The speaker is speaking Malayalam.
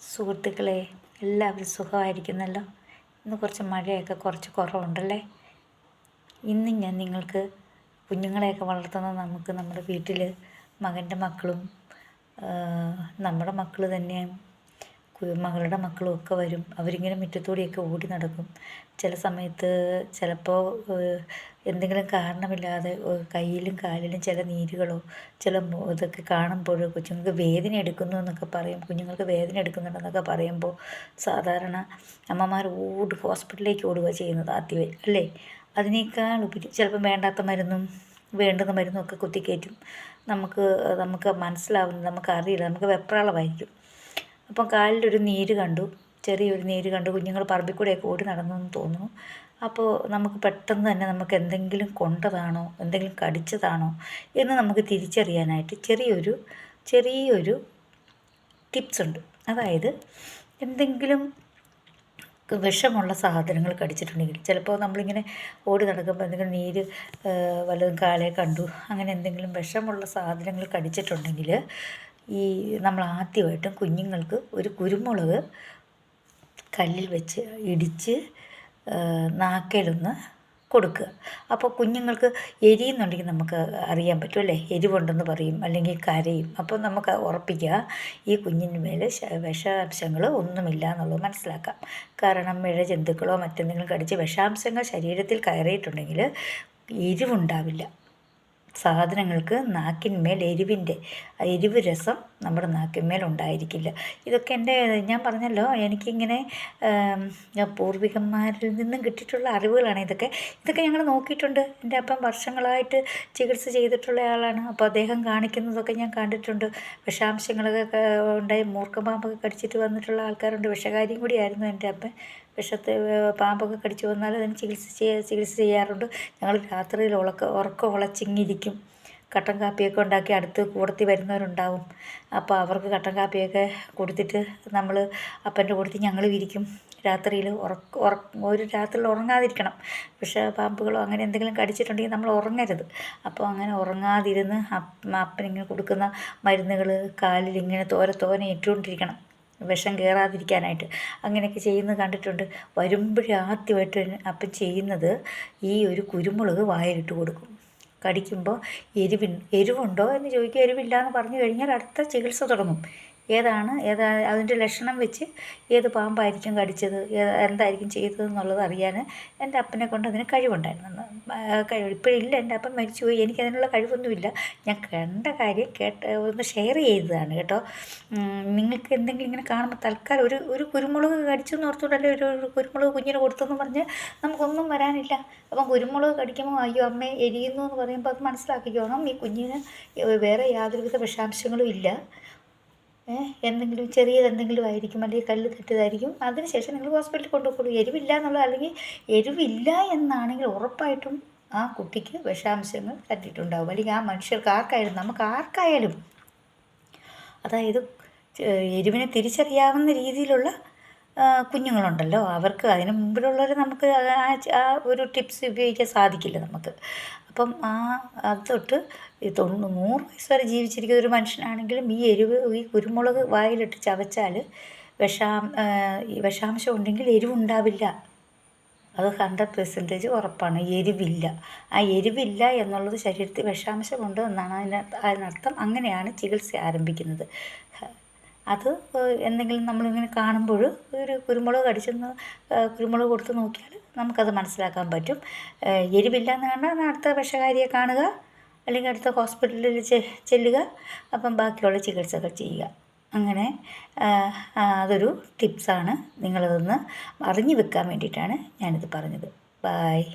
സുഹൃത്തുക്കളെ, എല്ലാവരും സുഖമായിരിക്കുന്നല്ലോ. ഇന്ന് കുറച്ച് മഴയൊക്കെ കുറച്ച് കുറവുണ്ടല്ലേ. ഇന്ന് ഞാൻ നിങ്ങൾക്ക് കുഞ്ഞുങ്ങളെയൊക്കെ വളർത്തുന്ന നമുക്ക് നമ്മുടെ വീട്ടിൽ മകൻ്റെ മക്കളും നമ്മുടെ മക്കൾ തന്നെ മകളുടെ മക്കളും ഒക്കെ വരും. അവരിങ്ങനെ മുറ്റത്തൂടെയൊക്കെ ഓടി നടക്കും. ചില സമയത്ത് ചിലപ്പോൾ എന്തെങ്കിലും കാരണമില്ലാതെ കയ്യിലും കാലിലും ചില നീരുകളോ ചില ഇതൊക്കെ കാണുമ്പോൾ കൊച്ചുങ്ങൾക്ക് വേദന എടുക്കുന്നു എന്നൊക്കെ പറയും. കുഞ്ഞുങ്ങൾക്ക് വേദന എടുക്കുന്നുണ്ടെന്നൊക്കെ പറയുമ്പോൾ സാധാരണ അമ്മമാർ ഹോസ്പിറ്റലിലേക്ക് ഓടുക ചെയ്യുന്നത് ആദ്യമേ അല്ലേ. അതിനേക്കാൾ ഉപരി ചിലപ്പം വേണ്ടാത്ത മരുന്നും വേണ്ടുന്ന മരുന്നും ഒക്കെ കുത്തിക്കയറ്റും. നമുക്ക് മനസ്സിലാവുന്നത് നമുക്കറിയില്ല, നമുക്ക് വെപ്രാളമായിരിക്കും. അപ്പം കാലിലൊരു നീര് കണ്ടു, ചെറിയൊരു നീര് കണ്ടു, കുഞ്ഞുങ്ങൾ പറമ്പിൽ കൂടെയൊക്കെ ഓടി നടന്നു എന്ന് തോന്നുന്നു. അപ്പോൾ നമുക്ക് പെട്ടെന്ന് തന്നെ നമുക്ക് എന്തെങ്കിലും കൊണ്ടതാണോ എന്തെങ്കിലും കടിച്ചതാണോ എന്ന് നമുക്ക് തിരിച്ചറിയാനായിട്ട് ചെറിയൊരു ടിപ്സ് ഉണ്ട്. അതായത് എന്തെങ്കിലും വിഷമുള്ള സാധനങ്ങൾ കടിച്ചിട്ടുണ്ടെങ്കിൽ, ചിലപ്പോൾ നമ്മളിങ്ങനെ ഓടി നടക്കുമ്പോൾ എന്തെങ്കിലും നീര് വല്ലതും കാലേ കണ്ടു, അങ്ങനെ എന്തെങ്കിലും വിഷമുള്ള സാധനങ്ങൾ കടിച്ചിട്ടുണ്ടെങ്കിൽ നമ്മൾ ആദ്യമായിട്ടും കുഞ്ഞുങ്ങൾക്ക് ഒരു കുരുമുളക് കല്ലിൽ വെച്ച് ഇടിച്ച് നാക്കയിലൊന്ന് കൊടുക്കുക. അപ്പോൾ കുഞ്ഞുങ്ങൾക്ക് എരിയുന്നുണ്ടെങ്കിൽ നമുക്ക് അറിയാൻ പറ്റും അല്ലേ, എരിവുണ്ടെന്ന് പറയും, അല്ലെങ്കിൽ കരയും. അപ്പോൾ നമുക്ക് ഉറപ്പിക്കുക ഈ കുഞ്ഞിന് മേലെ വിഷാംശങ്ങൾ ഒന്നുമില്ല എന്നുള്ളത് മനസ്സിലാക്കാം. കാരണം ഇഴജന്തുക്കളോ മറ്റെന്തെങ്കിലും കടിച്ച് വിഷാംശങ്ങൾ ശരീരത്തിൽ കയറിയിട്ടുണ്ടെങ്കിൽ എരിവുണ്ടാവില്ല. സാധനങ്ങൾക്ക് നാക്കിന്മേൽ എരിവ് രസം നമ്മുടെ നാക്കിന്മേൽ ഉണ്ടായിരിക്കില്ല. ഇതൊക്കെ ഞാൻ പറഞ്ഞല്ലോ, എനിക്കിങ്ങനെ പൂർവികന്മാരിൽ നിന്നും കിട്ടിയിട്ടുള്ള അറിവുകളാണ് ഇതൊക്കെ ഞങ്ങൾ നോക്കിയിട്ടുണ്ട്. എൻ്റെ അപ്പം വർഷങ്ങളായിട്ട് ചികിത്സ ചെയ്തിട്ടുള്ള ആളാണ്. അപ്പോൾ അദ്ദേഹം കാണിക്കുന്നതൊക്കെ ഞാൻ കണ്ടിട്ടുണ്ട്. വിഷാംശങ്ങളൊക്കെ ഉണ്ടായി മൂർഖപ്പാമ്പൊക്കെ കടിച്ചിട്ട് വന്നിട്ടുള്ള ആൾക്കാരുണ്ട്. വിഷകാരിയും കൂടിയായിരുന്നു എൻ്റെ അപ്പൻ. പാമ്പൊക്കെ കടിച്ചു വന്നാൽ അതിന് ചികിത്സ ചെയ്യാറുണ്ട്. ഞങ്ങൾ രാത്രിയിൽ ഉറക്കം ഉളച്ചിങ്ങിരിക്കും. കട്ടൻ കാപ്പിയൊക്കെ ഉണ്ടാക്കി അടുത്ത് കൂടത്തിൽ വരുന്നവരുണ്ടാവും. അപ്പോൾ അവർക്ക് കട്ടൻ കാപ്പിയൊക്കെ കൊടുത്തിട്ട് നമ്മൾ അപ്പൻ്റെ കൂടത്തിൽ ഞങ്ങൾ ഇരിക്കും. രാത്രിയിൽ ഒരു രാത്രിയിൽ ഉറങ്ങാതിരിക്കണം. പാമ്പുകളോ അങ്ങനെ എന്തെങ്കിലും കടിച്ചിട്ടുണ്ടെങ്കിൽ നമ്മൾ ഉറങ്ങരുത്. അപ്പോൾ അങ്ങനെ ഉറങ്ങാതിരുന്ന് അപ്പനിങ്ങനെ കൊടുക്കുന്ന മരുന്നുകൾ കാലിലിങ്ങനെ തോനെ ഇട്ടുകൊണ്ടിരിക്കണം, വിഷം കയറാതിരിക്കാനായിട്ട്. അങ്ങനെയൊക്കെ ചെയ്യുന്നത് കണ്ടിട്ടുണ്ട്. വരുമ്പോഴേ ആദ്യമായിട്ട് അപ്പം ചെയ്യുന്നത് ഈ ഒരു കുരുമുളക് വായിലിട്ട് കൊടുക്കും. കടിക്കുമ്പോൾ എരിവുണ്ടോ എന്ന് ചോദിക്കുക. എരിവില്ല എന്ന് പറഞ്ഞു കഴിഞ്ഞാൽ അടുത്ത ചികിത്സ തുടങ്ങും. അതിൻ്റെ ലക്ഷണം വെച്ച് ഏത് പാമ്പായിരിക്കും കടിച്ചത്, എന്തായിരിക്കും ചെയ്തതെന്നുള്ളത് അറിയാൻ എൻ്റെ അപ്പനെ കൊണ്ട് അതിന് കഴിവുണ്ടായിരുന്നു. ഇപ്പോഴില്ല, എൻ്റെ അപ്പൻ മരിച്ചുപോയി. എനിക്കതിനുള്ള കഴിവൊന്നുമില്ല. ഞാൻ കണ്ട കാര്യം ഒന്ന് ഷെയർ ചെയ്തതാണ് കേട്ടോ. നിങ്ങൾക്ക് എന്തെങ്കിലും ഇങ്ങനെ കാണുമ്പോൾ തൽക്കാലം ഒരു കുരുമുളക് കടിച്ചെന്ന് ഓർത്തുകൊണ്ടല്ലേ ഒരു കുരുമുളക് കുഞ്ഞിന് കൊടുത്തെന്ന് പറഞ്ഞ് നമുക്കൊന്നും വരാനില്ല. അപ്പം കുരുമുളക് കടിക്കുമ്പോൾ അയ്യോ അമ്മേ എരിയുന്നു എന്ന് പറയുമ്പോൾ അത് മനസ്സിലാക്കിക്കോണം, ഈ കുഞ്ഞിന് വേറെ യാതൊരുവിധ വിഷാംശങ്ങളും ഇല്ല. ചെറിയതെന്തെങ്കിലും ആയിരിക്കും, അല്ലെങ്കിൽ കല്ല് തട്ടിയതായിരിക്കും. അതിനുശേഷം നിങ്ങൾ ഹോസ്പിറ്റലിൽ കൊണ്ടുപോകുള്ളൂ. എരിവില്ല എന്നുള്ളത്, അല്ലെങ്കിൽ എരിവില്ല എന്നാണെങ്കിൽ ഉറപ്പായിട്ടും ആ കുട്ടിക്ക് വിഷാംശങ്ങൾ തട്ടിയിട്ടുണ്ടാകും. അല്ലെങ്കിൽ ആ മനുഷ്യർക്ക് ആർക്കായാലും അതായത് എരിവിനെ തിരിച്ചറിയാവുന്ന രീതിയിലുള്ള കുഞ്ഞുങ്ങളുണ്ടല്ലോ, അവർക്ക് അതിന് മുമ്പിലുള്ളവർ നമുക്ക് ആ ഒരു ടിപ്സ് ഉപയോഗിക്കാൻ സാധിക്കില്ല നമുക്ക്. അപ്പം അത് തൊട്ട് 100 വയസ്സ് വരെ ജീവിച്ചിരിക്കുന്ന ഒരു മനുഷ്യനാണെങ്കിലും ഈ കുരുമുളക് വായിലിട്ട് ചവച്ചാൽ വിഷാംശം ഉണ്ടെങ്കിൽ എരിവുണ്ടാവില്ല. അത് 100% ഉറപ്പാണ്. എരിവില്ല. ആ എരിവില്ല എന്നുള്ളത് ശരീരത്തിൽ വിഷാംശമുണ്ട് എന്നാണ് അതിനർത്ഥം. അങ്ങനെയാണ് ചികിത്സ ആരംഭിക്കുന്നത്. അത് എന്തെങ്കിലും നമ്മളിങ്ങനെ കാണുമ്പോൾ ഒരു കുരുമുളക് കടിച്ചെന്ന് കുരുമുളക് കൊടുത്ത് നോക്കിയാൽ നമുക്കത് മനസ്സിലാക്കാൻ പറ്റും. എരിവില്ല എന്ന് കണ്ടാൽ അടുത്ത വിഷകാരിയെ കാണുക, അല്ലെങ്കിൽ അടുത്ത ഹോസ്പിറ്റലിൽ ചെല്ലുക. അപ്പം ബാക്കിയുള്ള ചികിത്സകൾ ചെയ്യുക. അങ്ങനെ അതൊരു ടിപ്സാണ്. നിങ്ങളതൊന്ന് അറിഞ്ഞു വെക്കാൻ വേണ്ടിയിട്ടാണ് ഞാനിത് പറഞ്ഞത്. ബായ്.